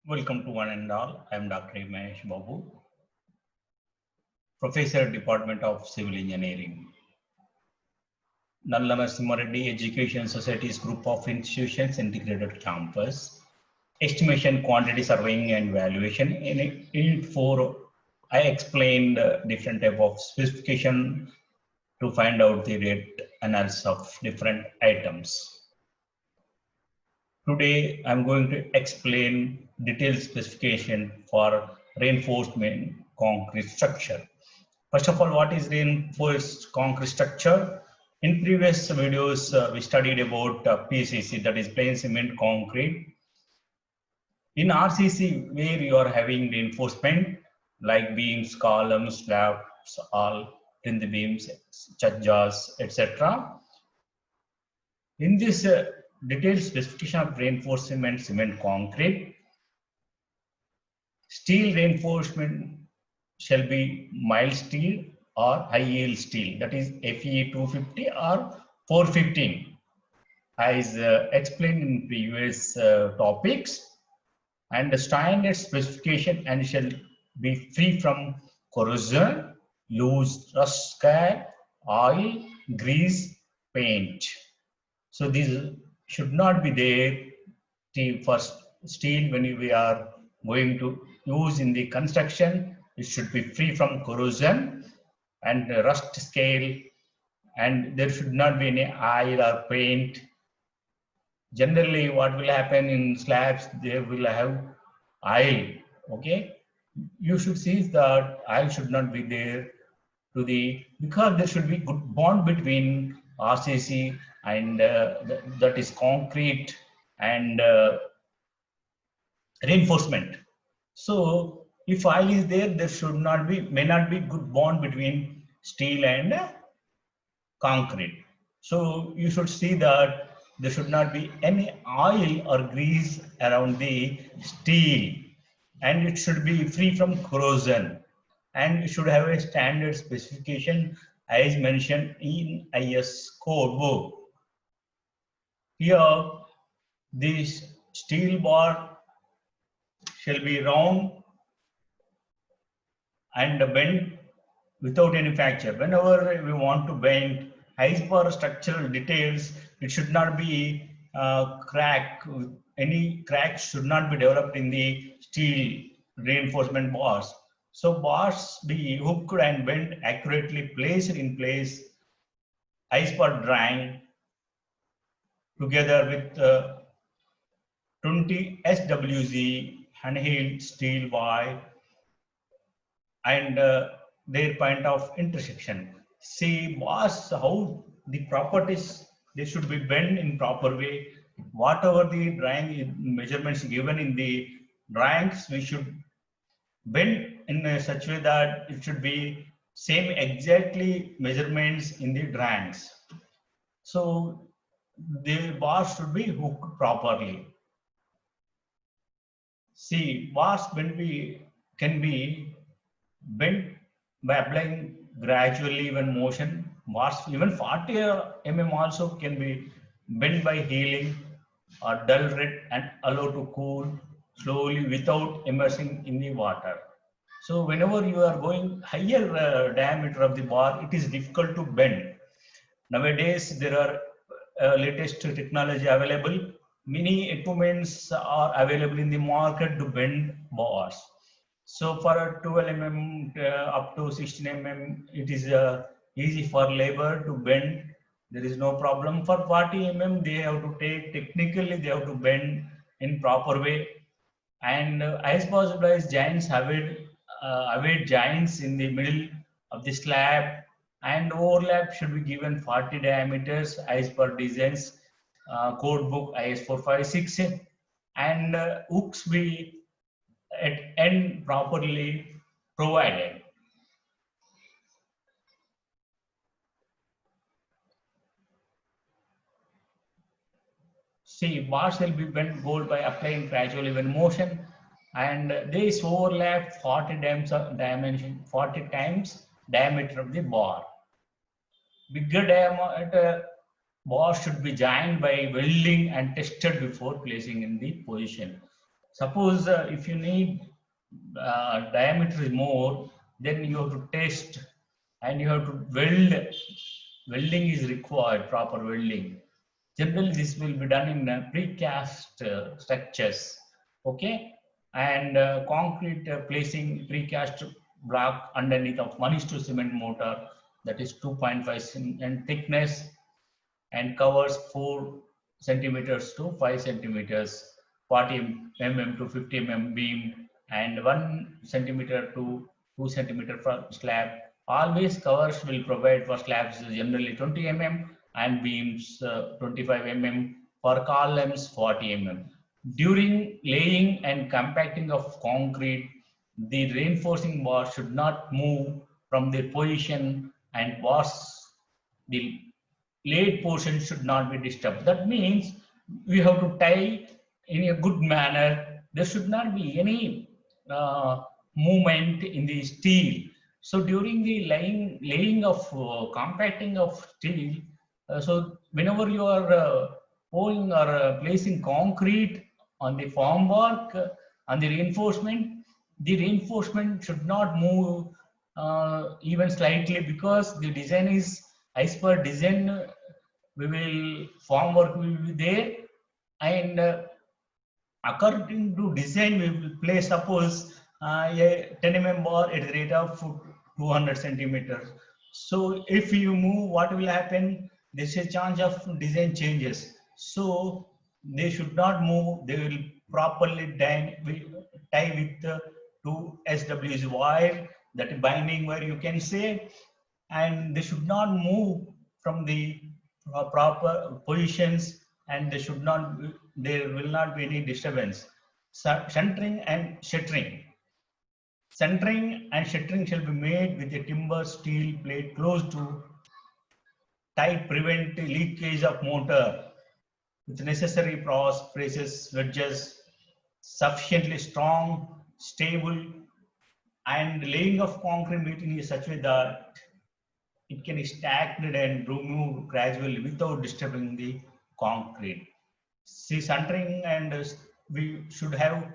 Welcome to one and all. I am Dr. Himesh Babu, Professor, Department of Civil Engineering. Nalla Narasimha Education Society's group of institutions integrated campus. Estimation, quantity surveying and valuation. In it for I explained different type of specification to find out the rate analysis of different items. Today, I'm going to explain detailed specification for reinforcement concrete structure. First of all, what is reinforced concrete structure? In previous videos, we studied about PCC, that is plain cement concrete. In RCC, where you are having reinforcement like beams, columns, slabs, all in the beams, chajjas, etc. In this detailed specification of reinforcement cement concrete, steel reinforcement shall be mild steel or high yield steel, that is FE 250 or 415, as explained in previous topics. And the standard specification and shall be free from corrosion, loose, rust, scale, oil, grease, paint. So these should not be there for steel when we are going to use in the construction. It should be free from corrosion and rust scale, and there should not be any oil or paint. Generally, what will happen in slabs, they will have oil. Okay, you should see that oil should not be there because there should be good bond between RCC and that is concrete and reinforcement. So if oil is there, there may not be good bond between steel and concrete. So you should see that there should not be any oil or grease around the steel, and it should be free from corrosion, and it should have a standard specification as mentioned in IS code book. Here, this steel bar shall be round and bend without any fracture. Whenever we want to bend, as per structural details, it should not be crack. Any cracks should not be developed in the steel reinforcement bars. So bars be hooked and bent accurately, placed in place as per drawing, together with 20 SWZ handheld steel by and their point of intersection. See bars, how the properties, they should be bent in proper way. Whatever the drawing measurements given in the drawings, we should bend in such way that it should be same exactly measurements in the drawings. So the bars should be hooked properly. See, bars can be bent by applying gradually when motion. Bars even 40 mm also can be bent by healing or dull red and allowed to cool slowly without immersing in the water. So whenever you are going higher diameter of the bar, it is difficult to bend. Nowadays, there are latest technology available. Many equipments are available in the market to bend bars. So for a 12 mm up to 16 mm, it is easy for labor to bend. There is no problem. For 40 mm, they have to take technically, they have to bend in proper way. And as possible as giants avoid giants in the middle of the slab, and overlap should be given 40 diameters as per designs code book IS 456, and hooks be at end properly provided. See, bars will be bent gold by applying gradual even motion, and this overlap 40 times dimension, 40 times diameter of the bar. Bigger diameter bar should be joined by welding and tested before placing in the position. Suppose if you need diameter is more, then you have to test and you have to weld. Welding is required, proper welding. Generally, this will be done in precast structures, okay? And concrete placing precast block underneath of 1:2 cement mortar, that is 2.5 cm thickness, and covers 4 centimeters to 5 centimeters, 40 mm to 50 mm beam, and 1 centimeter to 2 centimeter for slab. Always covers will provide for slabs generally 20 mm and beams 25 mm, for columns 40 mm. During laying and compacting of concrete, the reinforcing bar should not move from their position, and bars, the laid portion should not be disturbed. That means we have to tie in a good manner. There should not be any movement in the steel. So during the laying of compacting of steel, so whenever you are pouring or placing concrete on the formwork, on the reinforcement should not move even slightly, because the design is as per design. We will formwork will be there, and according to design we will place, suppose a 10 mm bar at the rate of 200 centimeters. So if you move, what will happen? There's a chance of design changes. So they should not move. They will properly tie with the 2 SWs wire, that binding wire you can say, and they should not move from the proper positions, and they should not there will not be any disturbance. Centering and shuttering. Centering and shuttering shall be made with a timber steel plate close to tight, prevent leakage of mortar with necessary presses, wedges, sufficiently strong, stable, and laying of concrete meeting is such a way that it can be stacked and removed gradually without disturbing the concrete. See, centering, and we should have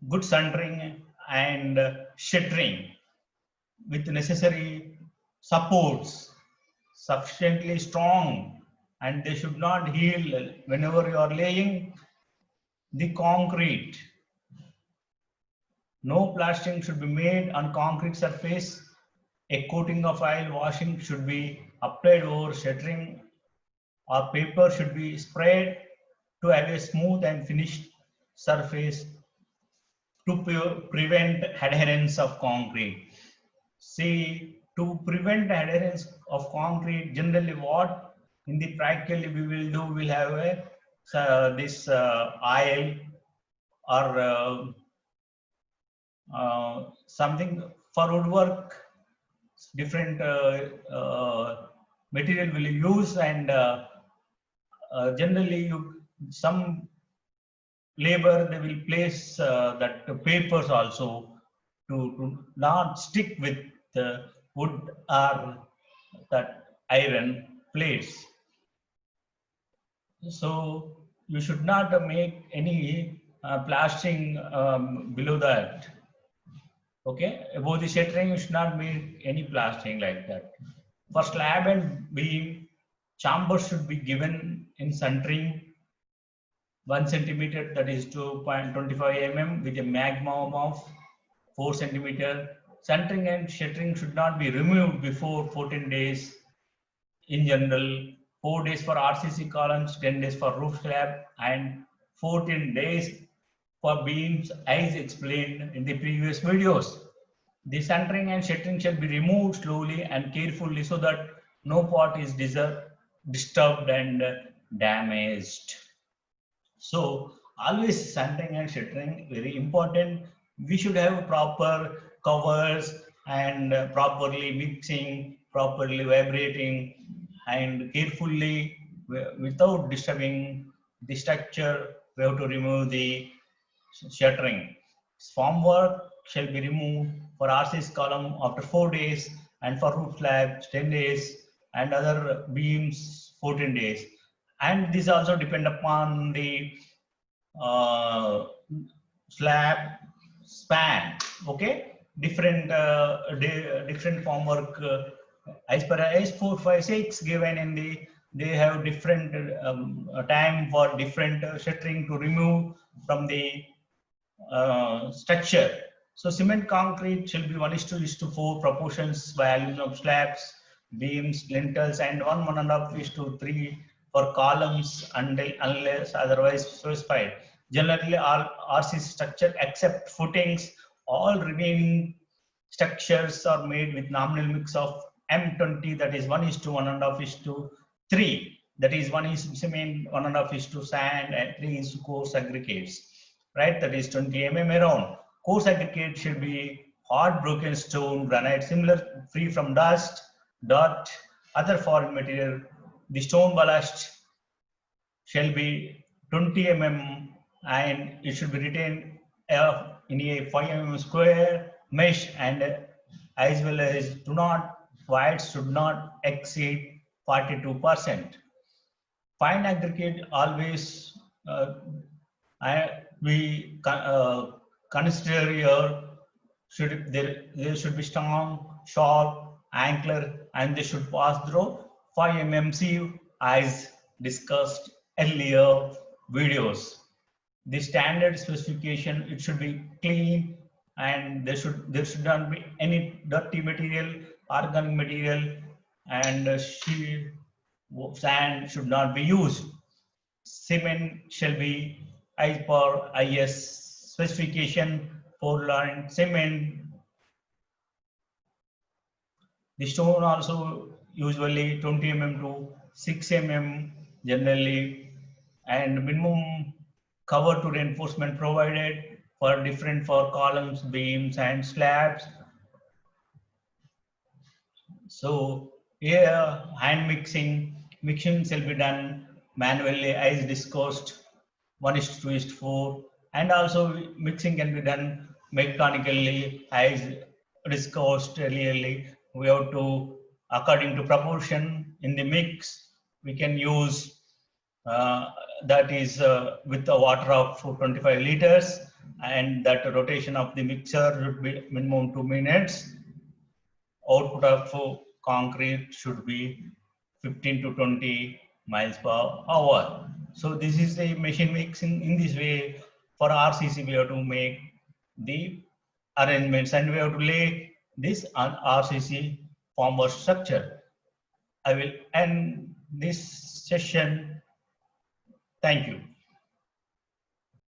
good centering and shuttering with necessary supports, sufficiently strong, and they should not heal whenever you are laying the concrete. No plastering should be made on concrete surface. A coating of oil washing should be applied over shuttering, or paper should be sprayed to have a smooth and finished surface to prevent adherence of concrete. See, to prevent adherence of concrete, generally what in the practically we will do, we'll have a this oil or something for woodwork, different material will use, and generally some labor they will place that papers also to not stick with the wood or that iron plates. So you should not make any plastering below that. Okay, above the shuttering you should not make any plastering like that. For slab and beam, chambers should be given in centering 1 centimeter, that is 2.25 mm, with a maximum of 4 centimeter. Centering and shuttering should not be removed before 14 days in general. 4 days for RCC columns, 10 days for roof slab, and 14 days for beams, as explained in the previous videos. The centering and shuttering shall be removed slowly and carefully so that no part is disturbed and damaged. So always centering and shuttering very important. We should have proper covers and properly mixing, properly vibrating, and carefully without disturbing the structure. We have to remove the shuttering. Formwork shall be removed for RC's column after 4 days, and for roof slabs 10 days, and other beams 14 days. And this also depend upon the slab, span. Okay, different different formwork as per AS456 given in the, they have different time for different shuttering to remove from the structure. So cement concrete shall be 1:4 proportions by aluminum slabs, beams, lintels, and 1.5:3 for columns unless otherwise specified. Generally, all RC structure except footings, all remaining structures are made with nominal mix of M20, that is 1:1.5:3. That is 1 is cement, 1.5 is to sand, and 3 is to coarse aggregates. Right, that is 20 mm around. Coarse aggregate should be hard broken stone, granite, similar, free from dust, dirt, other foreign material. The stone ballast shall be 20 mm and it should be retained in a 5 mm square mesh, and as well as do not, whites should not exceed 42%. Fine aggregate always we consider here should there should be strong, sharp, angular, and they should pass through 5 mm sieve as discussed earlier videos. The standard specification, it should be clean, and there should not be any dirty material, organic material, and sand should not be used. Cement shall be as per IS specification for line cement. The stone also usually 20 mm to 6 mm generally, and minimum cover to reinforcement provided for different for columns, beams, and slabs. So here hand mixing shall be done manually as discussed 1:2:4, and also mixing can be done mechanically as discussed earlier. We have to, according to proportion in the mix, we can use that is with the water of 25 liters, and that rotation of the mixer should be minimum 2 minutes. Output of concrete should be 15 to 20 miles per hour. So this is the machine mixing. In this way, for RCC we have to make the arrangements, and we have to lay this on RCC formwork structure. I will end this session. Thank you.